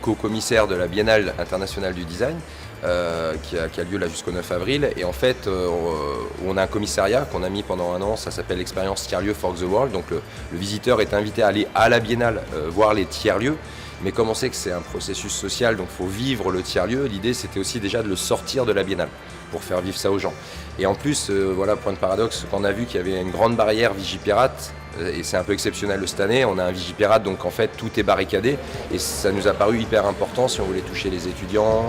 co-commissaire de la Biennale internationale du design, qui a lieu là jusqu'au 9 avril. Et en fait, on a un commissariat qu'on a mis pendant un an, ça s'appelle l'expérience tiers-lieu for the world. Donc le visiteur est invité à aller à la Biennale voir les tiers-lieux. Mais comme on sait que c'est un processus social, donc il faut vivre le tiers-lieu, l'idée c'était aussi déjà de le sortir de la Biennale pour faire vivre ça aux gens. Et en plus, voilà, point de paradoxe, quand on a vu qu'il y avait une grande barrière Vigipirate, et c'est un peu exceptionnel cette année, on a un Vigipirate, donc en fait tout est barricadé, et ça nous a paru hyper important si on voulait toucher les étudiants,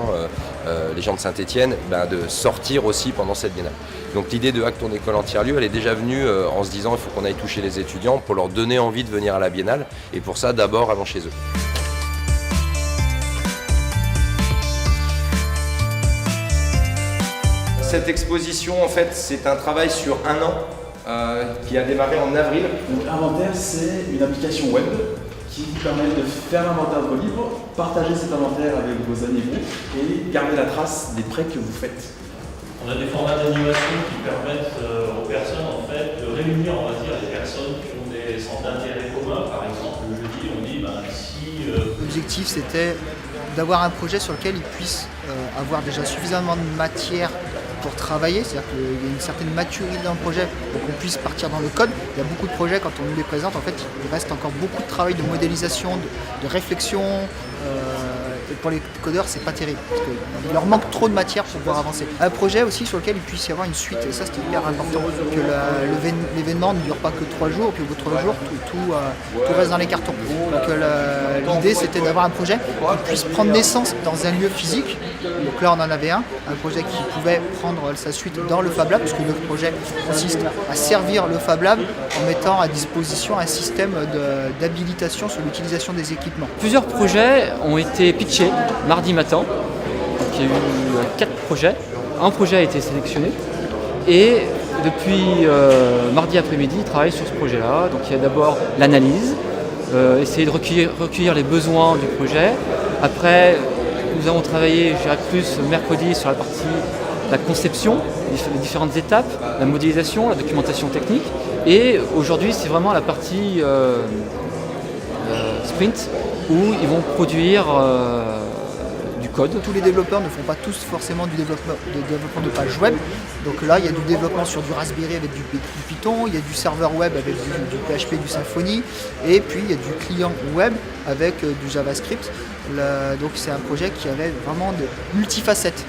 les gens de Saint-Étienne, de sortir aussi pendant cette Biennale. Donc l'idée de Hack ton école en tiers-lieu, elle est déjà venue en se disant il faut qu'on aille toucher les étudiants pour leur donner envie de venir à la Biennale, et pour ça d'abord allons chez eux. Cette exposition, en fait, c'est un travail sur un an qui a démarré en avril. Donc Inventaire, c'est une application web qui vous permet de faire l'inventaire de vos livres, partager cet inventaire avec vos amis et garder la trace des prêts que vous faites. On a des formats d'animation qui permettent aux personnes en fait, de réunir, on va dire, les personnes qui ont des centres d'intérêt communs. Par exemple, le jeudi, on dit si... L'objectif, c'était d'avoir un projet sur lequel ils puissent avoir déjà suffisamment de matière pour travailler, c'est-à-dire qu'il y a une certaine maturité dans le projet pour qu'on puisse partir dans le code. Il y a beaucoup de projets, quand on nous les présente, en fait, il reste encore beaucoup de travail de modélisation, de réflexion. Et pour les codeurs, c'est pas terrible, parce qu'il leur manque trop de matière pour pouvoir avancer. Un projet aussi sur lequel il puisse y avoir une suite, et ça c'était hyper important, que l'événement ne dure pas que 3 jours, puis au bout de 3 jours, tout reste dans les cartons. Donc l'idée c'était d'avoir un projet qui puisse prendre naissance dans un lieu physique. Donc là on en avait un projet qui pouvait prendre sa suite dans le Fab Lab, parce que le projet consiste à servir le Fab Lab en mettant à disposition un système d'habilitation sur l'utilisation des équipements. Plusieurs projets ont été pitchés mardi matin. Donc, il y a eu 4 projets. Un projet a été sélectionné et depuis mardi après-midi, ils travaillent sur ce projet-là. Donc il y a d'abord l'analyse, essayer de recueillir les besoins du projet. Après, nous avons travaillé, je dirais plus mercredi, sur la partie de la conception, les différentes étapes, la modélisation, la documentation technique. Et aujourd'hui, c'est vraiment la partie sprint où ils vont produire du code. Tous les développeurs ne font pas tous forcément du développement de pages web. Donc là, il y a du développement sur du Raspberry avec du Python, il y a du serveur web avec du PHP, du Symfony, et puis il y a du client web avec du JavaScript. Donc c'est un projet qui avait vraiment de multifacettes,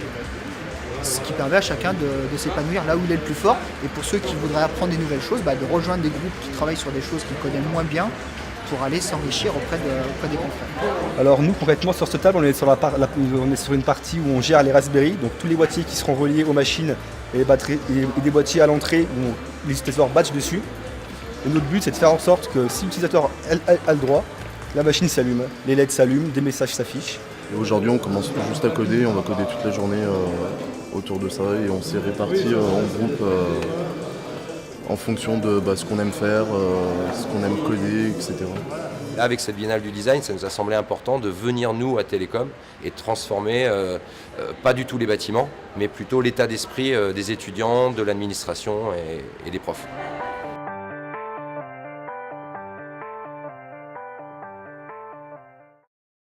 ce qui permet à chacun de s'épanouir là où il est le plus fort. Et pour ceux qui voudraient apprendre des nouvelles choses, de rejoindre des groupes qui travaillent sur des choses qu'ils connaissent moins bien, pour aller s'enrichir auprès des confrères. Alors nous concrètement sur cette table on est sur une partie où on gère les Raspberry, donc tous les boîtiers qui seront reliés aux machines et les batteries et des boîtiers à l'entrée où les utilisateurs batchent dessus. Et notre but c'est de faire en sorte que si l'utilisateur a le droit, la machine s'allume, les LED s'allument, des messages s'affichent. Et aujourd'hui on commence tout juste à coder, on va coder toute la journée autour de ça et on s'est répartis en groupe en fonction de ce qu'on aime faire, ce qu'on aime coder, etc. Là, avec cette Biennale du design, ça nous a semblé important de venir nous à Télécom et de transformer pas du tout les bâtiments, mais plutôt l'état d'esprit des étudiants, de l'administration et des profs.